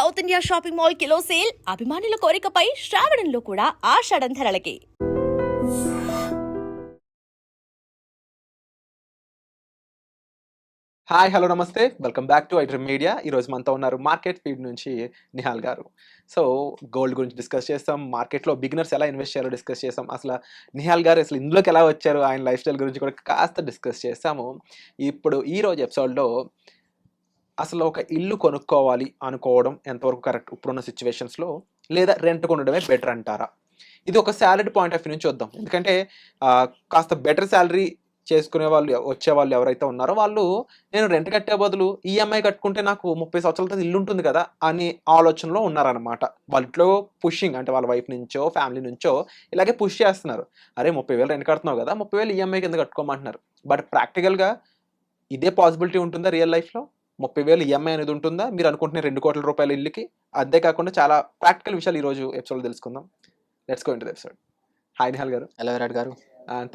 South India shopping mall kilo sale అభిమానుల కోరికపై శ్రావణంలో కూడా ఆషాఢం ధరలకి. Hi hello నమస్తే welcome back to iDream media. ఈరోజు మనతో ఉన్నారు మార్కెట్ ఫీడ్ నుంచి నిహాల్ గారు. సో గోల్డ్ గురించి డిస్కస్ చేస్తాం, మార్కెట్లో బిగినర్స్ ఎలా ఇన్వెస్ట్ చేయాలో డిస్కస్ చేస్తాం, అసలు నిహాల్ గారు అసలు ఇందులోకి ఎలా వచ్చారు, ఆయన లైఫ్ స్టైల్ గురించి కూడా కాస్త డిస్కస్ చేస్తాము. ఇప్పుడు ఈరోజు ఎపిసోడ్లో అసలు ఒక ఇల్లు కొనుక్కోవాలి అనుకోవడం ఎంతవరకు కరెక్ట్ ఇప్పుడున్న సిచ్యువేషన్స్లో, లేదా రెంట్ కొనడమే బెటర్ అంటారా? ఇది ఒక శాలరీ పాయింట్ ఆఫ్ వ్యూ నుంచి చూద్దాం. ఎందుకంటే కాస్త బెటర్ శాలరీ చేసుకునే వాళ్ళు వచ్చే వాళ్ళు ఎవరైతే ఉన్నారో వాళ్ళు నేను రెంట్ కట్టే బదులు ఈఎంఐ కట్టుకుంటే నాకు 30 సంవత్సరాల తర్వాత ఇల్లు ఉంటుంది కదా అనే ఆలోచనలో ఉన్నారనమాట. వాళ్ళ ఇంట్లో పుషింగ్ అంటే వాళ్ళ వైఫ్ నుంచో ఫ్యామిలీ నుంచో ఇలాగే పుష్ చేస్తున్నారు. అరే 30,000 రెంట్ కడుతున్నావు కదా, 30,000 ఈఎంఐ కింద కట్టుకోమంటున్నారు. బట్ ప్రాక్టికల్గా ఇదే పాసిబిలిటీ ఉంటుందా రియల్ లైఫ్లో? 30,000 ఈఎంఐ అనేది ఉంటుందా? మీరు అనుకుంటున్న 2 కోట్ల రూపాయల ఇల్లుకి? అంతేకాకుండా చాలా ప్రాక్టికల్ విషయాలు ఈరోజు ఎపిసోడ్లో తెలుసుకుందాం. Let's go into the episode. Hi Nihal garu. Hello Virat garu.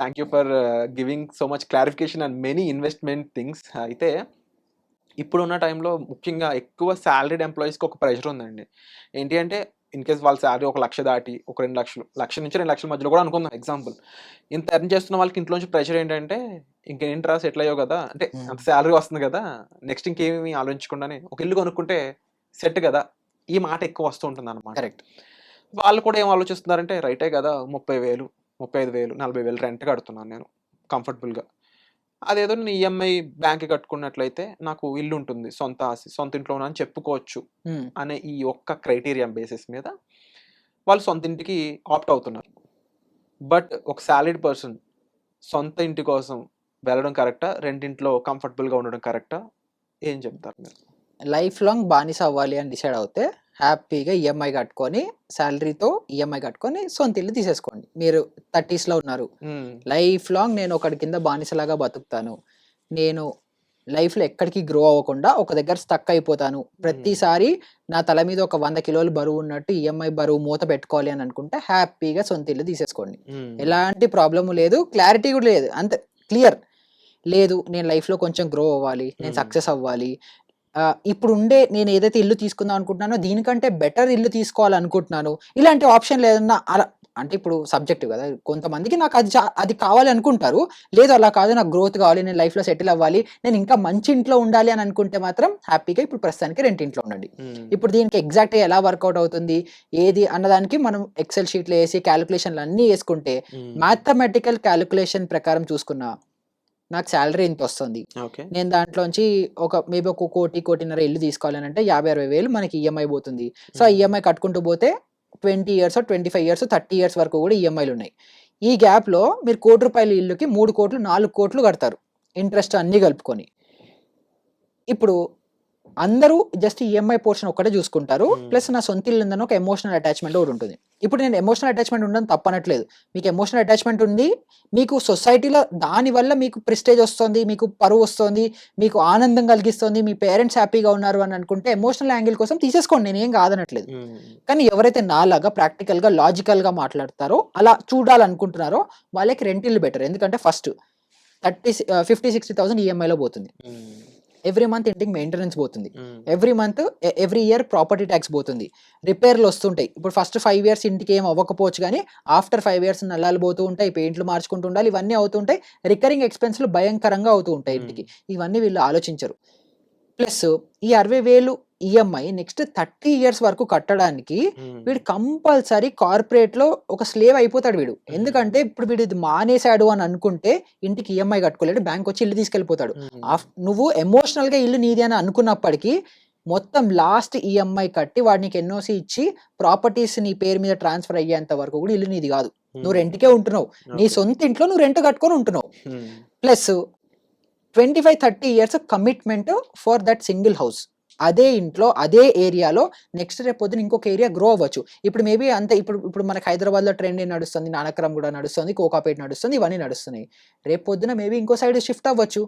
Thank you for giving so much clarification and many investment things. అయితే ఇప్పుడున్న టైంలో ముఖ్యంగా ఎక్కువ సాలరీడ్ ఎంప్లాయీస్కి ఒక ప్రెషర్ ఉందండి. ఏంటి అంటే ఇన్ కేస్ వాళ్ళ శాలరీ 1,00,000 దాటి ఒక 2 లక్షలు, 1,00,000 నుంచి 2 లక్షల మధ్యలో కూడా అనుకుందాం ఎగ్జాంపుల్. ఇంత ఎర్న్ చేస్తున్న వాళ్ళకి ఇంట్లోంచి ప్రెషర్ ఏంటంటే ఇంకేంట్రా సెటిల్ అయ్యావు కదా, అంటే అంత శాలరీ వస్తుంది కదా, నెక్స్ట్ ఇంకేమి ఆలోచించకుండానే ఒక ఇల్లు కొనుక్కుంటే సెట్ కదా, ఈ మాట ఎక్కువ వస్తూ ఉంటుంది అనమాట. కరెక్ట్. వాళ్ళు కూడా ఏం ఆలోచిస్తున్నారంటే రైటే కదా, 30,000 35,000 40,000 రెంట్ కడుతున్నాను నేను కంఫర్టబుల్గా, అదేదో నేను ఈఎంఐ బ్యాంక్ కట్టుకున్నట్లయితే నాకు ఇల్లు ఉంటుంది, సొంత ఇంట్లో అని చెప్పుకోవచ్చు అనే ఈ ఒక్క క్రైటీరియా బేసిస్ మీద వాళ్ళు సొంత ఇంటికి ఆప్ట్ అవుతున్నారు. బట్ ఒక సాలరీడ్ పర్సన్ సొంత ఇంటి కోసం వెళ్ళడం కరెక్టా, రెండింట్లో కంఫర్టబుల్గా ఉండడం కరెక్టా? ఏం చెప్తారు మీరు? లైఫ్ లాంగ్ బానిస అవ్వాలి అని డిసైడ్ అవుతే హ్యాపీగా ఈఎంఐ కట్టుకొని, శాలరీతో ఈఎంఐ కట్టుకొని సొంత ఇల్లు తీసేసుకోండి. మీరు 30sలో ఉన్నారు, లైఫ్ లాంగ్ నేను ఒకటి కింద బానిసలాగా బతుకుతాను, నేను లైఫ్లో ఎక్కడికి గ్రో అవ్వకుండా ఒక దగ్గర స్టక్ అయిపోతాను, ప్రతిసారి నా తల మీద ఒక 100 కిలోలు బరువు ఉన్నట్టు ఈఎంఐ బరువు మూత పెట్టుకోవాలి అని అనుకుంటే హ్యాపీగా సొంత ఇల్లు తీసేసుకోండి. ఎలాంటి ప్రాబ్లము లేదు, క్లారిటీ కూడా లేదు, అంత క్లియర్ లేదు. నేను లైఫ్లో కొంచెం గ్రో అవ్వాలి, నేను సక్సెస్ అవ్వాలి, ఇప్పుడు ఉండే నేను ఏదైతే ఇల్లు తీసుకుందాం అనుకుంటున్నానో దీనికంటే బెటర్ ఇల్లు తీసుకోవాలనుకుంటున్నాను, ఇలాంటి ఆప్షన్ లేదన్నా అలా అంటే ఇప్పుడు సబ్జెక్టివ్ కదా, కొంతమందికి నాకు అది కావాలి అనుకుంటారు, లేదు అలా కాదు నాకు గ్రోత్ కావాలి, నేను లైఫ్లో సెటిల్ అవ్వాలి, నేను ఇంకా మంచి ఇంట్లో ఉండాలి అని అనుకుంటే మాత్రం హ్యాపీగా ఇప్పుడు ప్రస్తుతానికి రెంట్ ఇంట్లో ఉండండి. ఇప్పుడు దీనికి ఎగ్జాక్ట్గా ఎలా వర్కౌట్ అవుతుంది ఏది అన్నదానికి మనం ఎక్సెల్ షీట్లో వేసి క్యాలిక్యులేషన్లు అన్నీ వేసుకుంటే మ్యాథమెటికల్ క్యాలిక్యులేషన్ ప్రకారం చూసుకున్నా నాకు శాలరీ ఇంత వస్తుంది, నేను దాంట్లోంచి మేబీ ఒక 1,00,00,000-1,50,000 ఇల్లు తీసుకోవాలని అంటే 50,000-60,000 మనకి ఈఎంఐ పోతుంది. సో ఆ ఈఎంఐ కట్టుకుంటూ పోతే 20 years 25 years 30 years వరకు కూడా ఈఎంఐలు ఉన్నాయి. ఈ గ్యాప్లో మీరు 1,00,00,000 రూపాయల ఇల్లుకి 3 కోట్లు 4 కోట్లు కడతారు, ఇంట్రెస్ట్ అన్నీ కలుపుకొని. ఇప్పుడు అందరూ జస్ట్ ఈఎంఐ పోర్షన్ ఒక్కటే చూసుకుంటారు, ప్లస్ నా సొంత ఇల్లు ఉందని ఒక ఎమోషనల్ అటాచ్మెంట్ కూడా ఉంటుంది. ఇప్పుడు నేను ఎమోషనల్ అటాచ్మెంట్ ఉండడం తప్పనట్లేదు, మీకు ఎమోషనల్ అటాచ్మెంట్ ఉంది, మీకు సొసైటీలో దానివల్ల మీకు ప్రెస్టేజ్ వస్తుంది, మీకు పరువు వస్తుంది, మీకు ఆనందం కలిగిస్తుంది, మీ పేరెంట్స్ హ్యాపీగా ఉన్నారు అని అనుకుంటే ఎమోషనల్ యాంగిల్ కోసం తీసేసుకోండి, నేనేం కాదనట్లేదు. కానీ ఎవరైతే నాలాగా ప్రాక్టికల్గా లాజికల్గా మాట్లాడతారో, అలా చూడాలనుకుంటున్నారో వాళ్ళకి రెంట్ ఇల్లు బెటర్. ఎందుకంటే ఫస్ట్ 50,000-60,000 ఈఎంఐలో పోతుంది, ఎవ్రీ మంత్ ఇంటికి మెయింటెనెన్స్ పోతుంది, ఎవ్రీ ఇయర్ ప్రాపర్టీ ట్యాక్స్ పోతుంది, రిపేర్లు వస్తుంటాయి. ఇప్పుడు ఫస్ట్ 5 years ఇంటికి ఏం అవ్వకపోవచ్చు, కానీ ఆఫ్టర్ 5 years నల్లాలు పోతూ ఉంటాయి, పెయింట్లు మార్చుకుంటూ ఉండాలి, ఇవన్నీ అవుతుంటాయి, రికరింగ్ ఎక్స్పెన్స్లు భయంకరంగా అవుతూ ఉంటాయి ఇంటికి. ఇవన్నీ వీళ్ళు ఆలోచించరు. ప్లస్ ఈ 60,000 ఈఎంఐ నెక్స్ట్ 30 years వరకు కట్టడానికి వీడు కంపల్సరీ కార్పొరేట్లో ఒక స్లేవ్ అయిపోతాడు వీడు. ఎందుకంటే ఇప్పుడు వీడు ఇది మానేశాడు అని అనుకుంటే ఇంటికి ఈఎంఐ కట్టుకోలేడు, బ్యాంక్ వచ్చి ఇల్లు తీసుకెళ్ళిపోతాడు. నువ్వు ఎమోషనల్గా ఇల్లు నీది అని అనుకున్నప్పటికీ మొత్తం లాస్ట్ ఈఎంఐ కట్టి వాడు నీకు ఎన్ఓసి ఇచ్చి ప్రాపర్టీస్ నీ పేరు మీద ట్రాన్స్ఫర్ అయ్యేంత వరకు కూడా ఇల్లు నీది కాదు, నువ్వు రెంట్కే ఉంటున్నావు, నీ సొంత ఇంట్లో నువ్వు రెంట్ కట్టుకొని ఉంటున్నావు. Plus 25-30 years commitment for that single house. అదే ఇంట్లో అదే ఏరియాలో నెక్స్ట్ రేపు పొద్దున ఇంకొక ఏరియా గ్రో అవ్వచ్చు. ఇప్పుడు మేబీ అంతే, ఇప్పుడు మనకి హైదరాబాద్లో ట్రెండ్ నడుస్తుంది, నానక్రమ్ కూడా నడుస్తుంది, కోకాపేట నడుస్తుంది, ఇవన్నీ నడుస్తున్నాయి. రేపు పొద్దున మేబీ ఇంకో సైడ్ షిఫ్ట్ అవ్వచ్చు,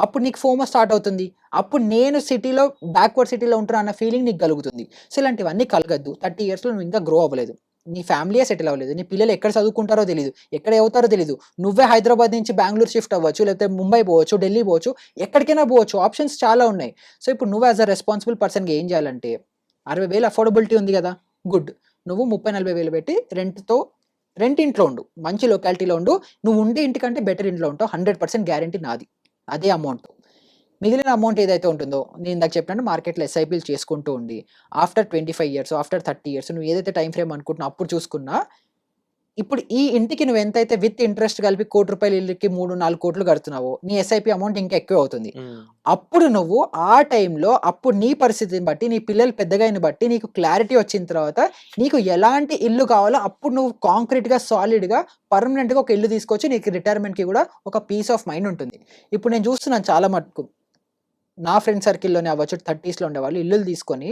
అప్పుడు నీకు ఫోమో స్టార్ట్ అవుతుంది, అప్పుడు నేను సిటీలో బ్యాక్వర్డ్ సిటీలో ఉంటున్నా అన్న ఫీలింగ్ నీకు కలుగుతుంది. సో ఇలాంటివన్నీ కలగద్దు. 30 yearsలో నువ్వు ఇంకా గ్రో అవ్వలేదు, నీ ఫ్యామిలీయే సెటిల్ అవ్వలేదు, నీ పిల్లలు ఎక్కడ చదువుకుంటారో తెలియదు, ఎక్కడ అవుతారో తెలియదు, నువ్వే హైదరాబాద్ నుంచి బెంగళూరు షిఫ్ట్ అవ్వచ్చు, లేకపోతే ముంబై పోవచ్చు, ఢిల్లీ పోవచ్చు, ఎక్కడికైనా పోవచ్చు, ఆప్షన్స్ చాలా ఉన్నాయి. సో ఇప్పుడు నువ్వు యాజ్ అ రెస్పాన్సిబుల్ పర్సన్గా ఏం చేయాలంటే 60,000 అఫోర్డబిలిటీ ఉంది కదా, గుడ్. నువ్వు 30,000-40,000 పెట్టి రెంట్ ఇంట్లో ఉండు, మంచి లొకాలిటీలో ఉండు. నువ్వు ఉండే ఇంటికంటే బెటర్ ఇంట్లో ఉంటావు, 100% గ్యారంటీ నాది. అదే అమౌంట్. మిగిలిన అమౌంట్ ఏదైతే ఉంటుందో, నేను ఇందాక చెప్పినట్టు మార్కెట్లో ఎస్ఐపీలు చేసుకుంటూ ఉండి ఆఫ్టర్ 25 ఇయర్స్, ఆఫ్టర్ 30 ఇయర్స్ నువ్వు ఏదైతే టైం ఫ్రేమ్ అనుకుంటున్నావు అప్పుడు చూసుకున్నా, ఇప్పుడు ఈ ఇంటికి నువ్వు ఎంతైతే విత్ ఇంట్రెస్ట్ కలిపి ₹1,00,00,000 ఇల్లుకి 3-4 కోట్లు కడుతున్నావో, నీ ఎస్ఐపి అమౌంట్ ఇంకా ఎక్కువ అవుతుంది. అప్పుడు నువ్వు ఆ టైంలో అప్పుడు నీ పరిస్థితిని బట్టి, నీ పిల్లలు పెద్దగైన బట్టి, నీకు క్లారిటీ వచ్చిన తర్వాత నీకు ఎలాంటి ఇల్లు కావాలో అప్పుడు నువ్వు కాంక్రీట్‌గా, సాలిడ్‌గా, పర్మనెంట్‌గా ఒక ఇల్లు తీసుకొచ్చి నీకు రిటైర్మెంట్‌కి కూడా ఒక పీస్ ఆఫ్ మైండ్ ఉంటుంది. ఇప్పుడు నేను చూస్తున్నాను చాలా మటుకు నా ఫ్రెండ్ సర్కిల్‌లోనే అవ్వచ్చు, 30స్‌లో ఉండేవాళ్ళు ఇల్లులు తీసుకొని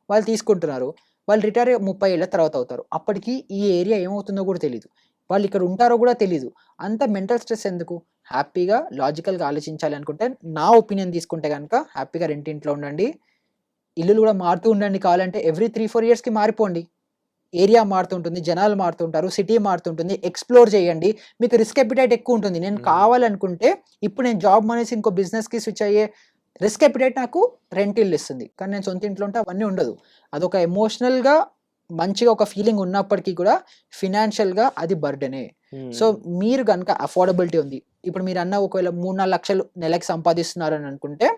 వాళ్ళు తీసుకుంటున్నారు. వాళ్ళు రిటైర్ 30 ఏళ్ల తర్వాత అవుతారు. అప్పటికి ఈ ఏరియా ఏమవుతుందో కూడా తెలీదు. వాళ్ళు ఇక్కడ ఉంటారో కూడా తెలీదు. అంత మెంటల్ స్ట్రెస్ ఎందుకు? హ్యాపీగా, లాజికల్‌గా ఆలోచించాలి అనుకుంటే, నా ఒపీనియన్ తీసుకుంటే గనుక హ్యాపీగా రెంట్ ఇంట్లో ఉండండి. ఇల్లులు కూడా మారుతూ ఉండండి. కావాలంటే ఎవ్రీ 3-4 ఇయర్స్‌కి మారిపోండి. ఏరియా మారుతుంటుంది, జనాలు మారుతుంటారు, సిటీ మారుతుంటుంది. ఎక్స్‌ప్లోర్ చేయండి. మీకు రిస్క్ అపిటైట్ ఎక్కువ ఉంటుంది. నేను కావాలనుకుంటే ఇప్పుడు నేను జాబ్ మానేసి ఇంకో బిజినెస్‌కి స్విచ్ అయ్యే రిస్క్ అపిటైట్ నాకు రెంట్ ఇల్లు ఇస్తుంది. కానీ నేను సొంత ఇంట్లో ఉంటే అవన్నీ ఉండదు. అదొక ఎమోషనల్‌గా మంచిగా ఒక ఫీలింగ్ ఉన్నప్పటికీ కూడా ఫినాన్షియల్‌గా అది బర్డెనే. సో మీరు గనుక అఫోర్డబిలిటీ ఉంది. ఇప్పుడు మీరన్న ఒకవేళ 3-4 లక్షలు నెలకి సంపాదిస్తున్నారని అనుకుంటే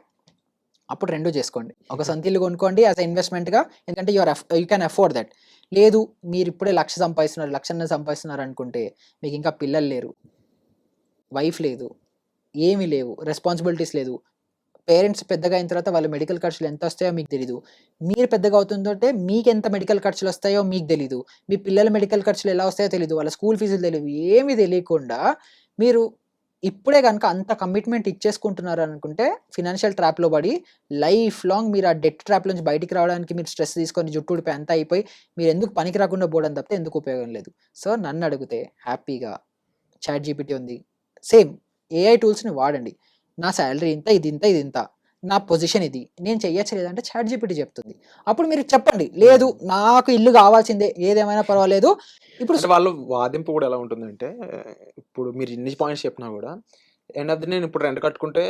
అప్పుడు 2 చేసుకోండి. ఒక సొంత ఇల్లు కొనుక్కోండి యాస్ ఎ ఇన్వెస్ట్‌మెంట్‌గా. ఎందుకంటే యూ కెన్ అఫోర్డ్ దట్. లేదు మీరు ఇప్పుడే 1,00,000 సంపాదిస్తున్నారు, 1,50,000 సంపాదిస్తున్నారు అనుకుంటే మీకు ఇంకా పిల్లలు లేరు, వైఫ్ లేదు, ఏమీ లేవు, రెస్పాన్సిబిలిటీస్ లేదు. పేరెంట్స్ పెద్దగా అయిన తర్వాత వాళ్ళ మెడికల్ ఖర్చులు ఎంత వస్తాయో మీకు తెలీదు. మీరు పెద్దగా అవుతుందంటే మీకెంత మెడికల్ ఖర్చులు వస్తాయో మీకు తెలీదు. మీ పిల్లల మెడికల్ ఖర్చులు ఎలా వస్తాయో తెలీదు. వాళ్ళ స్కూల్ ఫీజులు తెలీదు. ఏమీ తెలియకుండా మీరు ఇప్పుడే గనుక అంత కమిట్మెంట్ ఇచ్చేసుకుంటున్నారు అనుకుంటే ఫినాన్షియల్ ట్రాప్‌లో పడి లైఫ్ లాంగ్ మీరు ఆ డెట్ ట్రాప్ నుంచి బయటికి రావడానికి మీరు స్ట్రెస్ తీసుకొని జుట్టు ఊడిపోయి అంతా అయిపోయి మీరు ఎందుకు పనికి రాకుండా పోవడం తప్పితే ఎందుకు ఉపయోగం లేదు. సో నన్ను అడిగితే హ్యాపీగా చాట్ జీపీటీ ఉంది. సేమ్ ఏఐ టూల్స్‌ని వాడండి. నా సాలరీ ఇంత, ఇది ఇంత, ఇది ఇంత. నా పొజిషన్ ఇది. నేను చెయ్యట్లేదంటే చాట్ జీపీటీ చెప్తుంది. అప్పుడు మీరు చెప్పండి. లేదు నాకు ఇల్లు కావాల్సిందే. ఏదేమైనా పర్వాలేదు. ఇప్పుడు అంటే వాళ్ళు వాదింపు కూడా ఎలా ఉంటుందంటే, ఇప్పుడు మీరు ఇన్ని పాయింట్స్ చెప్పినా కూడా ఎండ్ ఆఫ్ ది నేను ఇప్పుడు రెంట్ కట్టుకుంటే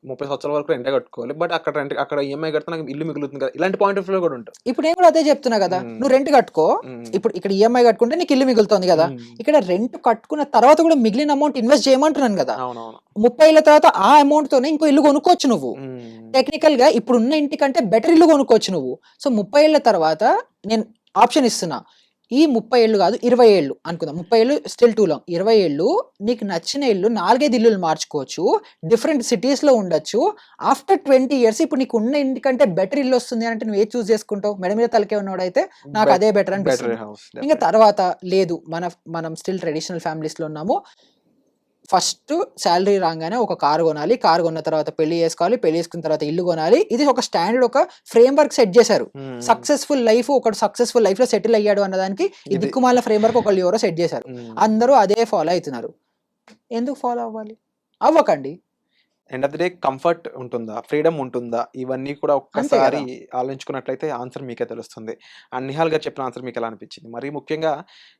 30 సంవత్సరాల వరకు రెంటే కట్టుకోవాలి. బట్ అక్కడ ఈఎంఐ కడితే నాకు ఇల్లు మిగులుతుంది కదా! ఇలాంటి పాయింట్ ఆఫ్ వ్యూలో కూడా ఉంటారు. ఇప్పుడు నేను కూడా అదే చెప్తున్నా కదా! నువ్వు రెంట్ కట్టుకో. ఇప్పుడు ఇక్కడ ఈఎంఐ కట్టుకుంటే నీకు ఇల్లు మిగులుతుంది కదా! ఇక్కడ రెంట్ కట్టుకున్న తర్వాత కూడా మిగిలిన అమౌంట్ ఇన్వెస్ట్ చేయమంటున్నాను కదా! అవునవును. 30 ఏళ్ల తర్వాత ఆ అమౌంట్ తోనే ఇంకో ఇల్లు కొనుక్కోవచ్చు నువ్వు. టెక్నికల్‌గా ఇప్పుడున్న ఇంటికంటే బెటర్ ఇల్లు కొనుక్కోవచ్చు నువ్వు. సో 30 ఏళ్ల తర్వాత నేను ఆప్షన్ ఇస్తున్నా. ఈ 30 ఏళ్ళు కాదు 20 ఏళ్ళు అనుకుందాం. 30 ఏళ్ళు స్టిల్ టూ లాంగ్. 20 ఏళ్ళు నీకు నచ్చిన ఇల్లు 4-5 ఇల్లులు మార్చుకోవచ్చు. డిఫరెంట్ సిటీస్‌లో ఉండొచ్చు. ఆఫ్టర్ 20 ఇయర్స్ ఇప్పుడు నీకు ఉన్న ఇంటికంటే బెటర్ ఇల్లు వస్తుంది అంటే నువ్వు ఏది చూస్ చేసుకుంటావు? మెడ మీద తలకే ఉన్నోడైతే నాకు అదే బెటర్ అనిపిస్తుంది. Better house. ఇంక తర్వాత లేదు మనం స్టిల్ ట్రెడిషనల్ ఫ్యామిలీస్‌లో ఉన్నాము. ఫస్ట్ సాలరీ రాగానే ఒక కారు కొనాలి. కారు కొన్న తర్వాత పెళ్లి చేసుకోవాలి. పెళ్లి చేసుకున్న తర్వాత ఇల్లు కొనాలి. ఇది ఒక స్టాండర్డ్ ఒక ఫ్రేమ్‌వర్క్ సెట్ చేశారు. సక్సెస్‌ఫుల్ లైఫ్ ఒకడు సక్సెస్‌ఫుల్ లైఫ్‌లో సెటిల్ అయ్యాడు అన్నదానికి ఈ దిక్కుమాలిన ఫ్రేమ్‌వర్క్ ఒకళ్ళు ఎవరో సెట్ చేశారు. అందరూ అదే ఫాలో అవుతున్నారు. ఎందుకు ఫాలో అవ్వాలి? అవ్వకండి. End of the day comfort ఉంటుందా? ఫ్రీడమ్ ఉంటుందా? ఇవన్నీ కూడా ఒక్కసారి ఆలోచించుకున్నట్లయితే ఆన్సర్ మీకే తెలుస్తుంది. అండ్ నిహాల్ గారు చెప్పిన ఆన్సర్ మీకు ఎలా అనిపించింది? మరి ముఖ్యంగా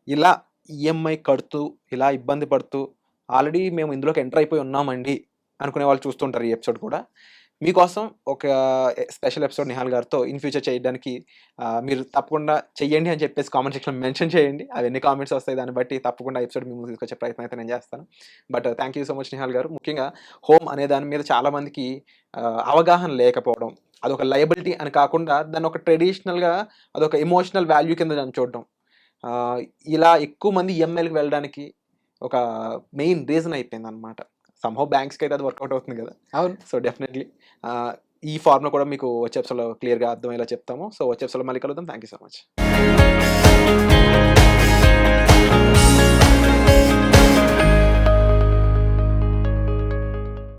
ఇలా ఈఎంఐ కడుతూ, ఇలా ఇబ్బంది పడుతూ ఆల్రెడీ మేము ఇందులోకి ఎంటర్ అయిపోయి ఉన్నామండి అనుకునే వాళ్ళు చూస్తుంటారు ఈ ఎపిసోడ్ కూడా. మీకోసం ఒక స్పెషల్ ఎపిసోడ్ నిహాల్ గారితో ఇన్ ఫ్యూచర్ చేయడానికి మీరు తప్పకుండా చెయ్యండి అని చెప్పేసి కామెంట్ సెక్షన్లో మెన్షన్ చేయండి. అవి ఎన్ని కామెంట్స్ వస్తాయి దాన్ని బట్టి తప్పకుండా ఎపిసోడ్ మీ ముందు తీసుకొచ్చే ప్రయత్నం అయితే నేను చేస్తాను. But thank you so much Nihal garu. ముఖ్యంగా హోమ్ అనే దాని మీద చాలామందికి అవగాహన లేకపోవడం, అదొక లయబిలిటీ అని కాకుండా దాన్ని ఒక ట్రెడిషనల్గా అదొక ఎమోషనల్ వాల్యూ కింద దాన్ని చూడడం, ఇలా ఎక్కువ మంది ఈఎంఐలకు వెళ్ళడానికి ఒక మెయిన్ రీజన్ అయిపోయింది అనమాట. సమ్హౌ బ్యాంక్స్కి అయితే అది వర్కౌట్ అవుతుంది కదా. అవును. సో డెఫినెట్లీ ఈ ఫార్ములా కూడా మీకు వచ్చే ఎపిసోడ్లో క్లియర్గా అర్థమయ్యేలా చెప్తాము. సో వచ్చే ఎపిసోడ్లో మళ్ళీ కలుద్దాం. Thank you so much.